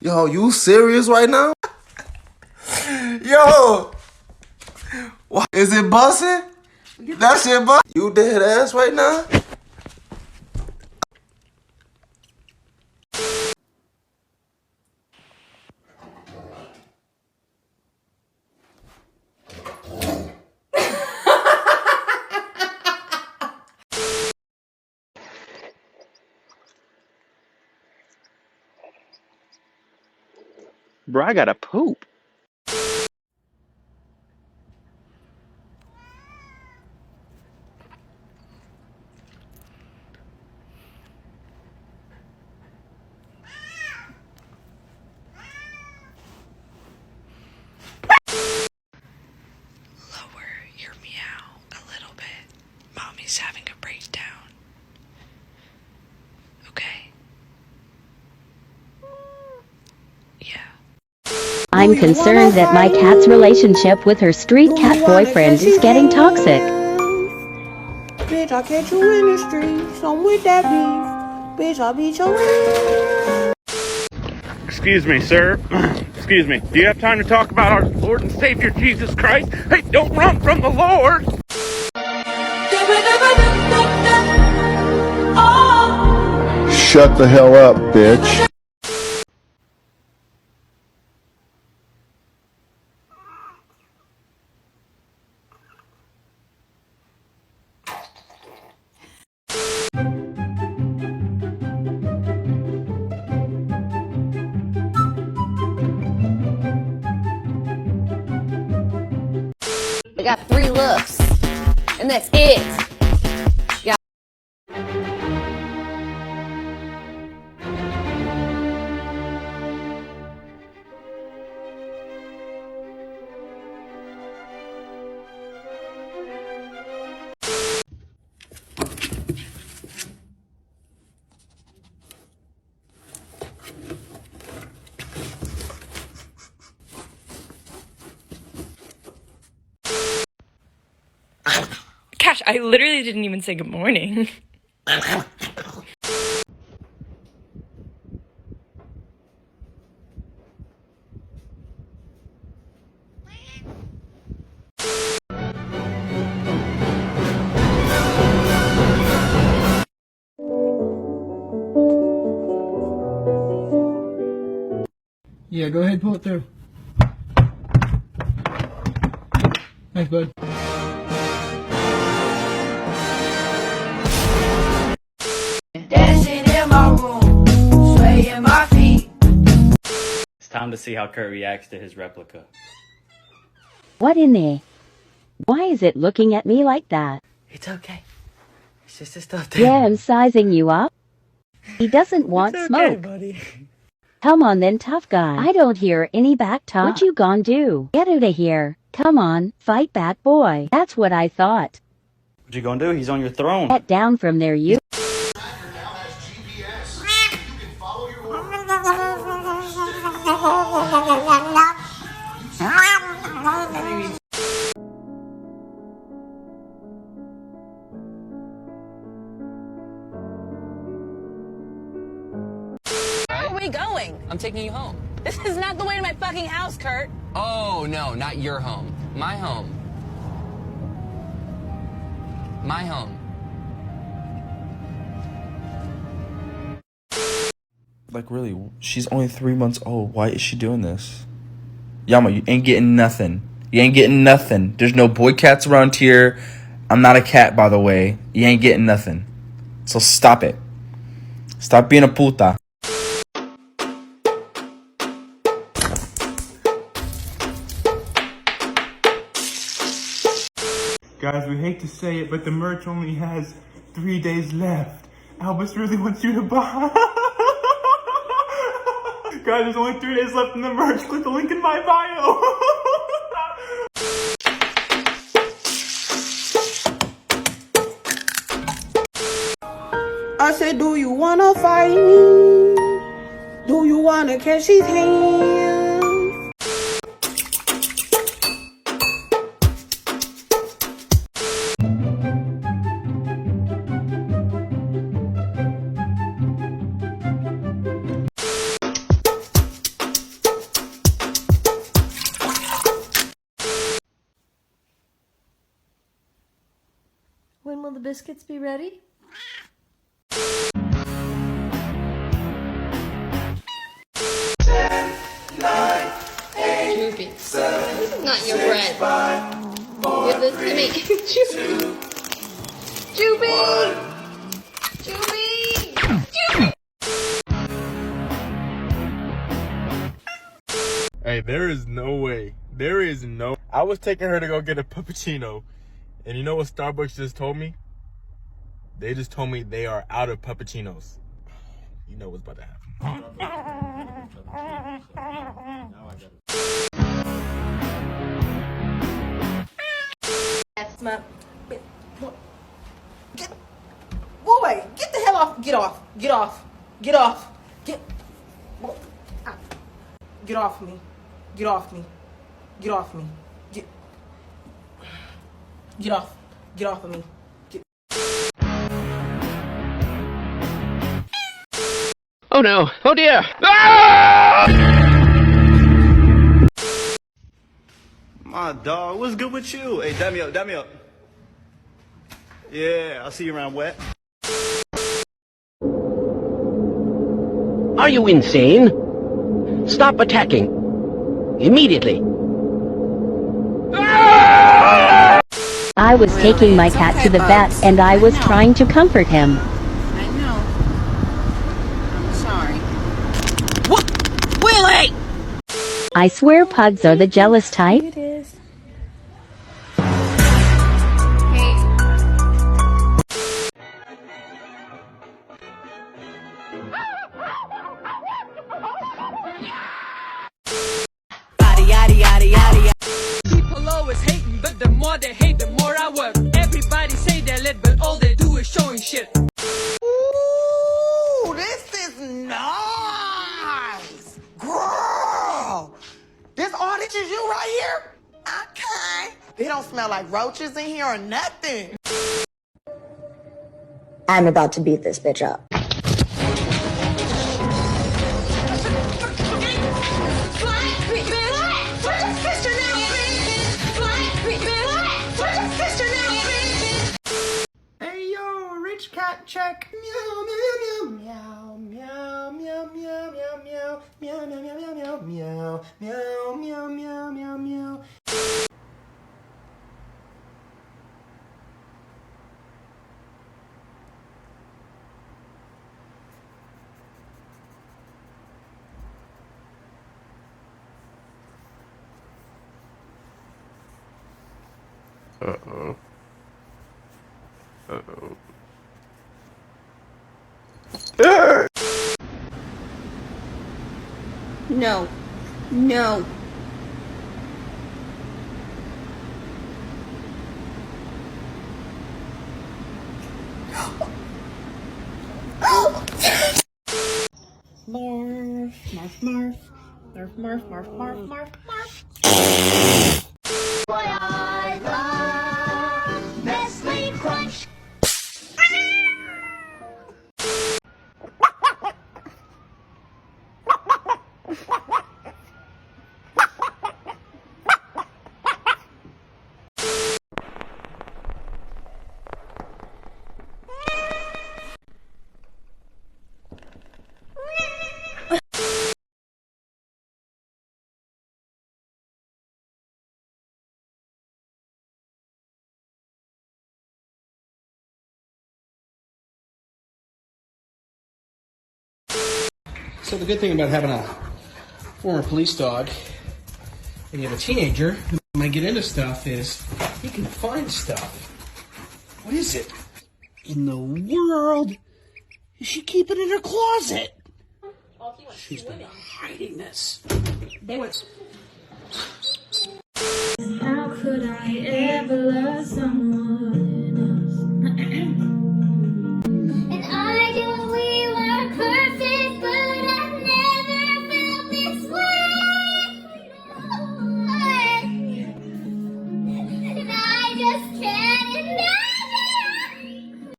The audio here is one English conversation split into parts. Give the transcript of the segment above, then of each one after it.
Yo, you serious right now? Yo, what? Is it busting? That shit busting? You dead ass right now? Bro, I gotta poop. Lower your meow a little bit. Mommy's having a breakdown. Okay? Yeah. I'm concerned that my cat's relationship with her street cat boyfriend is getting toxic. Bitch, I'll catch you in the streets. I'm with that beef. Bitch, I'll beat your ass. Excuse me, sir. Excuse me. Do you have time to talk about our Lord and Savior Jesus Christ? Hey, don't run from the Lord! Shut the hell up, bitch. I got 3 looks, and that's it. Yeah. Gosh, I literally didn't even say good morning. Yeah, go ahead, pull it through. Thanks, bud. Dancing in my room, swaying my feet. It's time to see how Kurt reacts to his replica. What in there? Why is it looking at me like that? It's okay. It's just a stuffed animal. Yeah, I'm sizing you up. He doesn't want It's okay, smoke. buddy. Come on then, tough guy. I don't hear any back talk. What you gon' do? Get out of here. Come on, fight back, boy. That's what I thought. What you gonna do? He's on your throne. Get down from there, you. Where are we going? I'm taking you home. This is not the way to my fucking house, Kurt. Oh, no, not your home. My home. My home. Like, really, she's only 3 months old. Why is she doing this? Yama, you ain't getting nothing. You ain't getting nothing. There's no boy cats around here. I'm not a cat, by the way. You ain't getting nothing. So stop it. Stop being a puta. Guys, we hate to say it, but the merch only has 3 days left. Albus really wants you to buy. Guys, there's only 3 days left in the merch. Click the link in my bio. I said, do you wanna fight me? Do you wanna catch his hand? the biscuits be ready? Droopy. This is not your bread. Give this to me. Droopy. Droopy. Hey, there is no way. There is no. I was taking her to go get a puppuccino, and you know what Starbucks just told me? They just told me they are out of puppuccinos. You know what's about to happen. That's my. Get, boy, get the hell off! Get off! Get off! Get off! Get off me! Get off me! Get off me! Get off! Get off of me! Oh no. Oh dear. My dog, what's good with you? Hey, dab me up, dab me up. Yeah, I'll see you around wet. Are you insane? Stop attacking. Immediately. I was taking my cat to the vet and I was trying to comfort him. I know. I'm sorry. What? Willie! I swear pugs are the jealous type. It is. People always hating, but the more they hate, the more I work. Everybody say they're lit, but all they do is showing shit. Ooh, this is nice. Girl, this all this is you right here? Okay. They don't smell like roaches in here or nothing. I'm about to beat this bitch up. Hey yo, rich cat check. Meow meow meow meow meow meow meow meow meow meow meow meow meow meow meow meow meow meow. Uh-oh. Uh-oh. No. No. Marf, marf, marf. Marf, marf, marf, marf, marf, marf. Boy, I love Nestle Crunch. So the good thing about having a former police dog and you have a teenager who might get into stuff is he can find stuff. What is it in the world is she keeping in her closet? She's been hiding this. They were. How could I ever love someone else? And I knew we were perfect, but I've never felt this way. And I just can't imagine.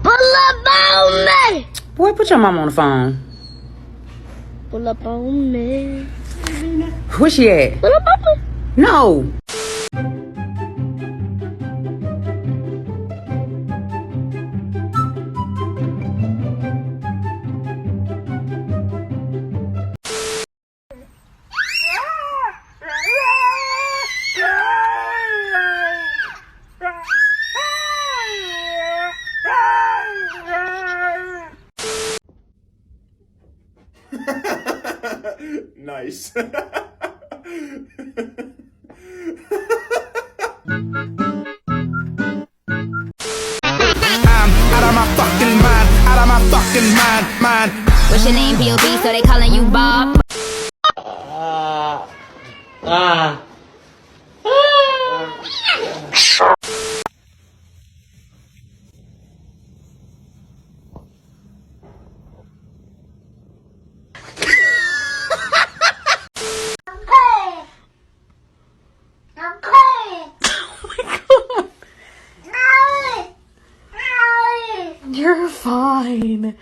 Pull up on me! Boy, put your mom on the phone. Pull up on me. Where she at? Pull up on me. No. Nice. What's your name, P.O.B., so they calling you Bob? You're fine.